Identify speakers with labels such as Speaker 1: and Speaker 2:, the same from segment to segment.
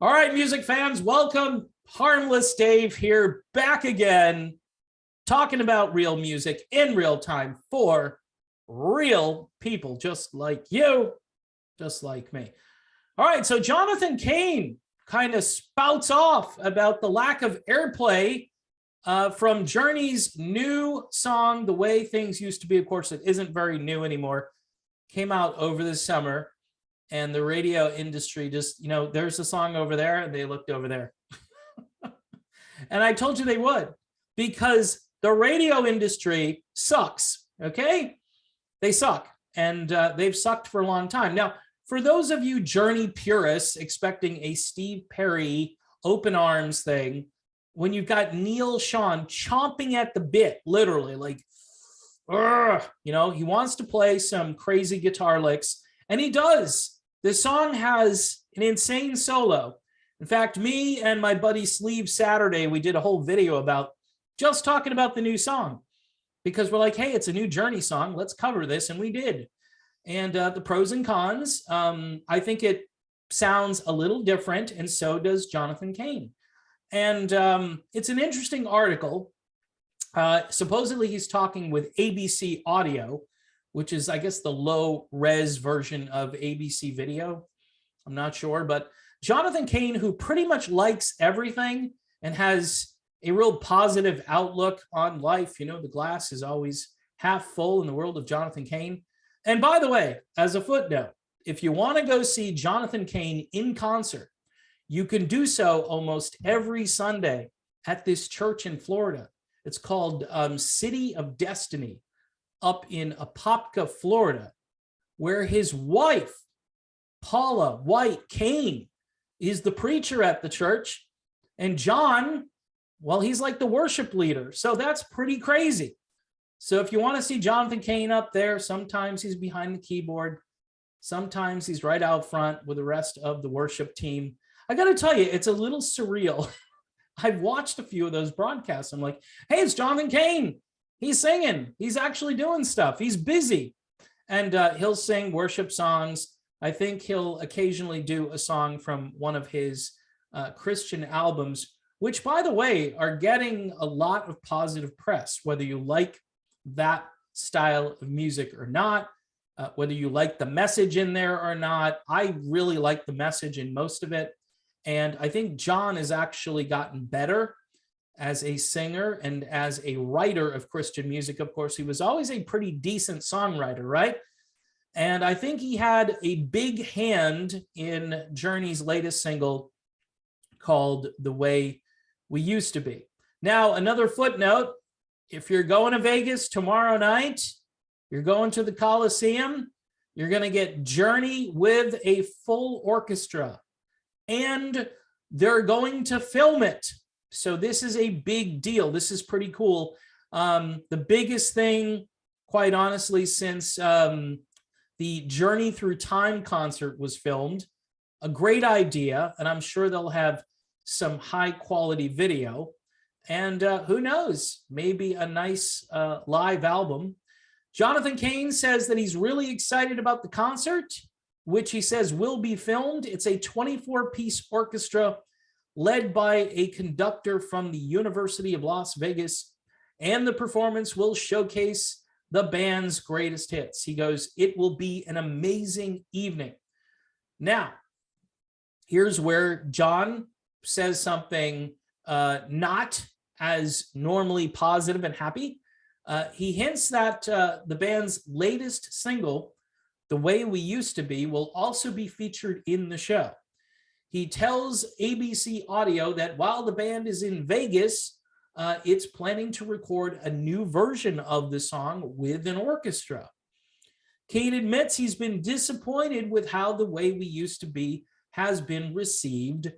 Speaker 1: All right, music fans, welcome. Harmless Dave here, back again, talking about real music in real time for real people just like you, just like me. All right, so Jonathan Cain kind of spouts off about the lack of airplay from Journey's new song, The Way Things Used to Be. Of course, it isn't very new anymore. Came out over the summer. And the radio industry just, there's a song over there, and they looked over there. And I told you they would, because the radio industry sucks, okay? They suck, and they've sucked for a long time. Now, for those of you Journey purists expecting a Steve Perry open arms thing, when you've got Neil Sean chomping at the bit, literally, like, he wants to play some crazy guitar licks, and he does. This song has an insane solo. In fact, me and my buddy Sleeve Saturday, we did a whole video about just talking about the new song, because we're like, hey, it's a new Journey song. Let's cover this. And we did. And the pros and cons, I think it sounds a little different, and so does Jonathan Cain. And it's an interesting article. Supposedly he's talking with ABC Audio, which is, I guess, the low-res version of ABC Video. I'm not sure, but Jonathan Cain, who pretty much likes everything and has a real positive outlook on life. The glass is always half full in the world of Jonathan Cain. And by the way, as a footnote, if you want to go see Jonathan Cain in concert, you can do so almost every Sunday at this church in Florida. It's called City of Destiny, up in Apopka, Florida, where his wife, Paula White Cain, is the preacher at the church. And John, well, he's like the worship leader. So that's pretty crazy. So if you want to see Jonathan Cain up there, sometimes he's behind the keyboard. Sometimes he's right out front with the rest of the worship team. I got to tell you, it's a little surreal. I've watched a few of those broadcasts. I'm like, hey, it's Jonathan Cain. He's singing. He's actually doing stuff. He's busy. And he'll sing worship songs. I think he'll occasionally do a song from one of his Christian albums, which, by the way, are getting a lot of positive press, whether you like that style of music or not, whether you like the message in there or not. I really like the message in most of it. And I think John has actually gotten better as a singer and as a writer of Christian music. Of course, he was always a pretty decent songwriter, right? And I think he had a big hand in Journey's latest single called The Way We Used to Be. Now, another footnote, if you're going to Vegas tomorrow night, you're going to the Coliseum, you're going to get Journey with a full orchestra, and they're going to film it. So this is a big deal. This is pretty cool. The biggest thing, quite honestly, since the Journey Through Time concert was filmed. A great idea, and I'm sure they'll have some high quality video. And who knows, maybe a nice live album. Jonathan Cain says that he's really excited about the concert, which he says will be filmed. It's a 24-piece orchestra led by a conductor from the University of Las Vegas, and the performance will showcase the band's greatest hits. He goes, it will be an amazing evening. Now, here's where John says something not as normally positive and happy. He hints that the band's latest single, The Way We Used to Be, will also be featured in the show. He tells ABC Audio that while the band is in Vegas, it's planning to record a new version of the song with an orchestra. Cain admits he's been disappointed with how The Way We Used to Be has been received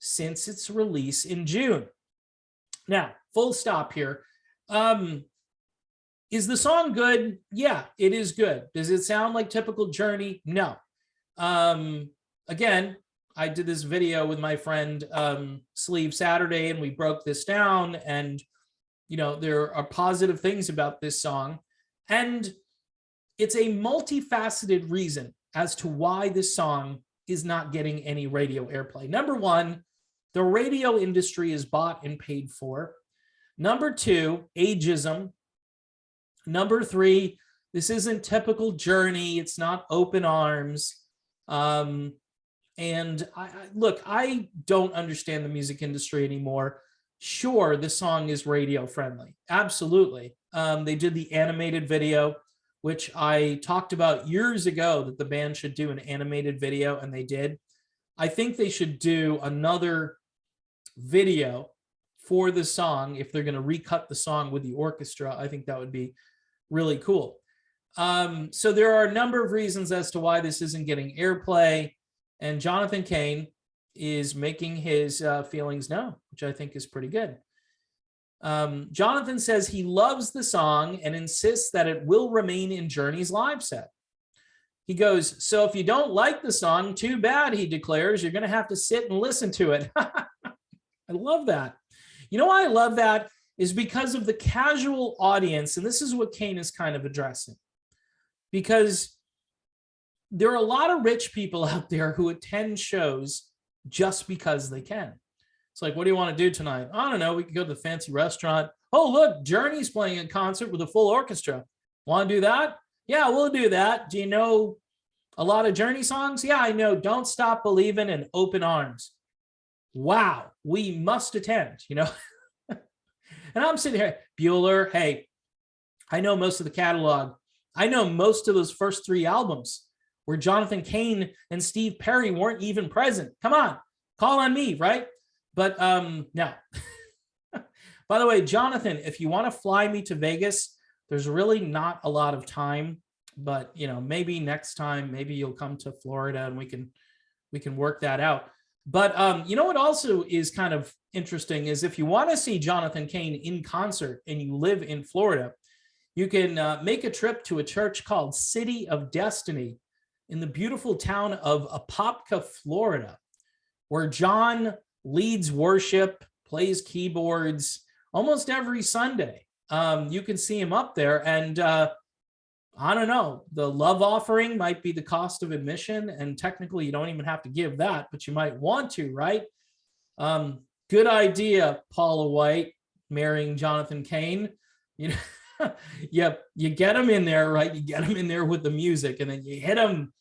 Speaker 1: since its release in June. Now, full stop here. Is the song good? Yeah, it is good. Does it sound like typical Journey? No. Again, I did this video with my friend Sleeve Saturday, and we broke this down, and there are positive things about this song, and it's a multifaceted reason as to why this song is not getting any radio airplay. Number one, the radio industry is bought and paid for. Number two, ageism. Number three, this isn't typical Journey. It's not Open Arms. And look, I don't understand the music industry anymore. Sure, the song is radio friendly. Absolutely. They did the animated video, which I talked about years ago, that the band should do an animated video, and they did. I think they should do another video for the song if they're going to recut the song with the orchestra. I think that would be really cool. So there are a number of reasons as to why this isn't getting airplay, and Jonathan Cain is making his feelings known, which I think is pretty good. Jonathan says he loves the song and insists that it will remain in Journey's live set. He goes, so if you don't like the song, too bad, he declares. You're going to have to sit and listen to it. I love that. You know why I love that is because of the casual audience, and this is what Cain is kind of addressing. Because there are a lot of rich people out there who attend shows just because they can. It's like, what do you want to do tonight? I don't know. We could go to the fancy restaurant. Oh, look, Journey's playing a concert with a full orchestra. Want to do that? Yeah, we'll do that. Do you know a lot of Journey songs? Yeah, I know. Don't Stop Believin' and Open Arms. Wow, we must attend, you know? And I'm sitting here, Bueller, hey, I know most of the catalog. I know most of those first three albums where Jonathan Cain and Steve Perry weren't even present. Come on, call on me, right? But no. By the way, Jonathan, if you want to fly me to Vegas, there's really not a lot of time, but you know, maybe next time, maybe you'll come to Florida and we can work that out. But you know what also is kind of interesting is if you want to see Jonathan Cain in concert and you live in Florida, you can make a trip to a church called City of Destiny in the beautiful town of Apopka, Florida, where John leads worship, plays keyboards almost every Sunday. You can see him up there, and I don't know, the love offering might be the cost of admission, and technically you don't even have to give that, but you might want to, right? Good idea, Paula White, marrying Jonathan Cain. You know, you get him in there, right? You get him in there with the music, and then you hit him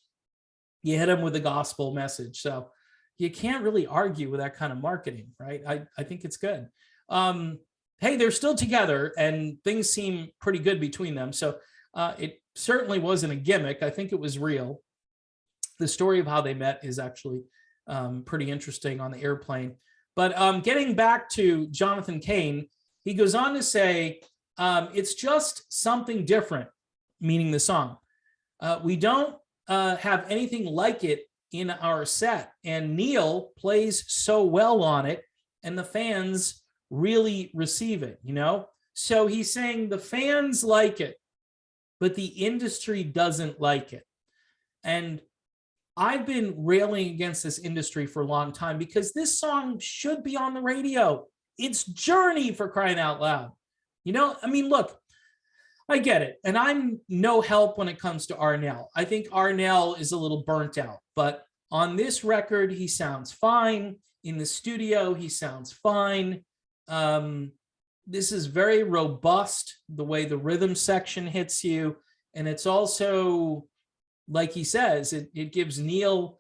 Speaker 1: with the gospel message. So you can't really argue with that kind of marketing, right? I think it's good. Hey, they're still together and things seem pretty good between them. So it certainly wasn't a gimmick. I think it was real. The story of how they met is actually pretty interesting on the airplane. But getting back to Jonathan Cain, he goes on to say, it's just something different, meaning the song. We don't have anything like it in our set, and Neil plays so well on it, and the fans really receive it, you know? So he's saying the fans like it, but the industry doesn't like it. And I've been railing against this industry for a long time because this song should be on the radio. It's Journey, for crying out loud. You know, I mean, look, I get it. And I'm no help when it comes to Arnell. I think Arnell is a little burnt out, but on this record, he sounds fine. In the studio, he sounds fine. This is very robust, the way the rhythm section hits you. And it's also, like he says, it gives Neil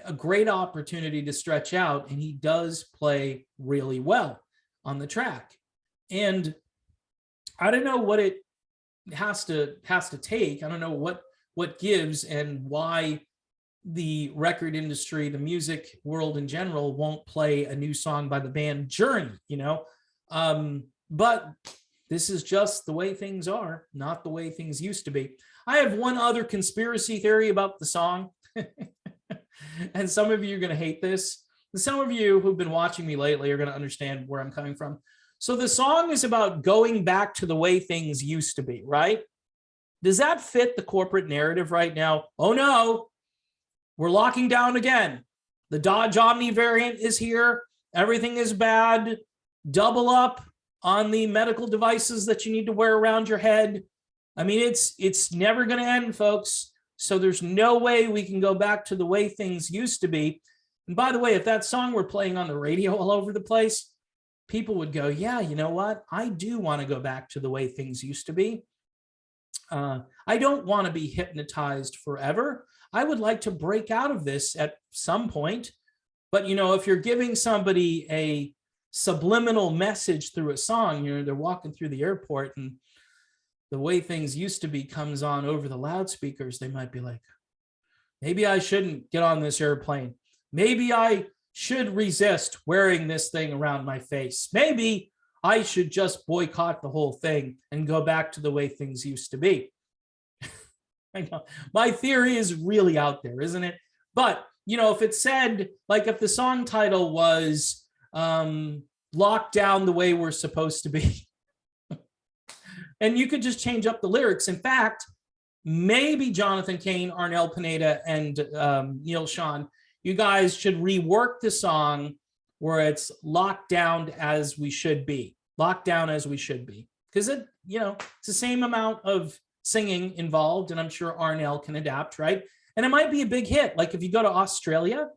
Speaker 1: a great opportunity to stretch out, and he does play really well on the track. And I don't know what it has to take. I don't know what gives and why the record industry, the music world in general, won't play a new song by the band Journey, you know? But this is just the way things are, not the way things used to be. I have one other conspiracy theory about the song. And some of you are going to hate this. Some of you who've been watching me lately are going to understand where I'm coming from. So the song is about going back to the way things used to be, right? Does that fit the corporate narrative right now? Oh no, we're locking down again. The Dodge Omni variant is here. Everything is bad. Double up on the medical devices that you need to wear around your head. I mean, it's never going to end, folks. So there's no way we can go back to the way things used to be. And by the way, if that song were playing on the radio all over the place, people would go, yeah, you know what? I do want to go back to the way things used to be. I don't want to be hypnotized forever. I would like to break out of this at some point. But, you know, if you're giving somebody a subliminal message through a song, you know, they're walking through the airport and the way things used to be comes on over the loudspeakers, they might be like, maybe I shouldn't get on this airplane. Maybe I should resist wearing this thing around my face. Maybe I should just boycott the whole thing and go back to the way things used to be. I know my theory is really out there, isn't it? But, you know, if it said, like if the song title was Locked Down the Way We're Supposed to Be, and you could just change up the lyrics. In fact, maybe Jonathan Cain, Arnel Pineda, and Neil Sean, you guys should rework the song where it's locked down as we should be. Locked down as we should be. Because it, you know, it's the same amount of singing involved, and I'm sure Arnel can adapt, right? And it might be a big hit. Like if you go to Australia,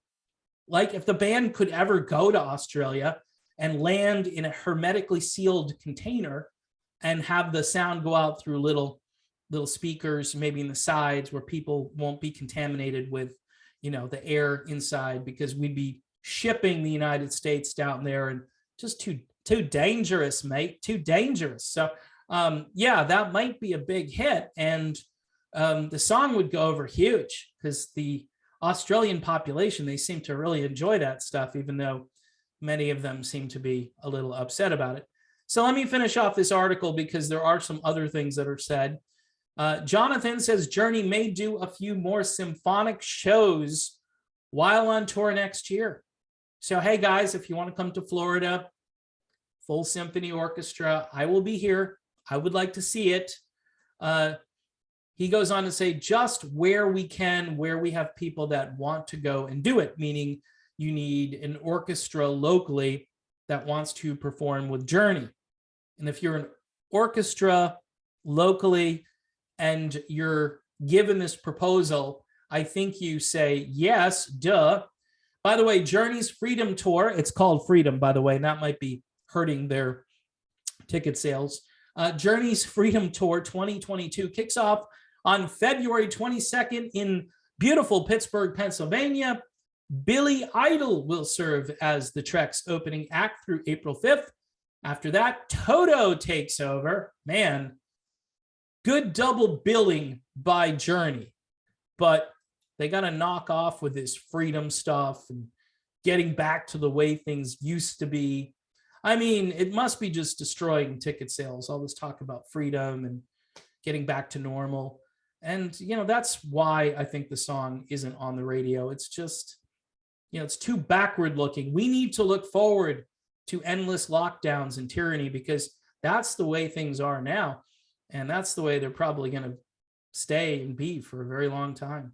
Speaker 1: like if the band could ever go to Australia and land in a hermetically sealed container and have the sound go out through little speakers, maybe in the sides where people won't be contaminated with, you know, the air inside, because we'd be shipping the United States down there, and just too dangerous, mate, too dangerous. So yeah, that might be a big hit, and the song would go over huge because the Australian population, they seem to really enjoy that stuff, even though many of them seem to be a little upset about it. So let me finish off this article because there are some other things that are said. Jonathan says Journey may do a few more symphonic shows while on tour next year. So, hey guys, if you want to come to Florida, full symphony orchestra, I will be here. I would like to see it. He goes on to say just where we can, where we have people that want to go and do it, meaning you need an orchestra locally that wants to perform with Journey. And if you're an orchestra locally and you're given this proposal, I think you say, yes, duh. By the way, Journey's Freedom Tour, it's called Freedom, by the way, and that might be hurting their ticket sales. Journey's Freedom Tour 2022 kicks off on February 22nd in beautiful Pittsburgh, Pennsylvania. Billy Idol will serve as the Trek's opening act through April 5th. After that, Toto takes over. Man, good double billing by Journey, but they got to knock off with this freedom stuff and getting back to the way things used to be. I mean, it must be just destroying ticket sales, all this talk about freedom and getting back to normal. And, you know, that's why I think the song isn't on the radio. It's just, you know, it's too backward looking. We need to look forward to endless lockdowns and tyranny, because that's the way things are now. And that's the way they're probably going to stay and be for a very long time.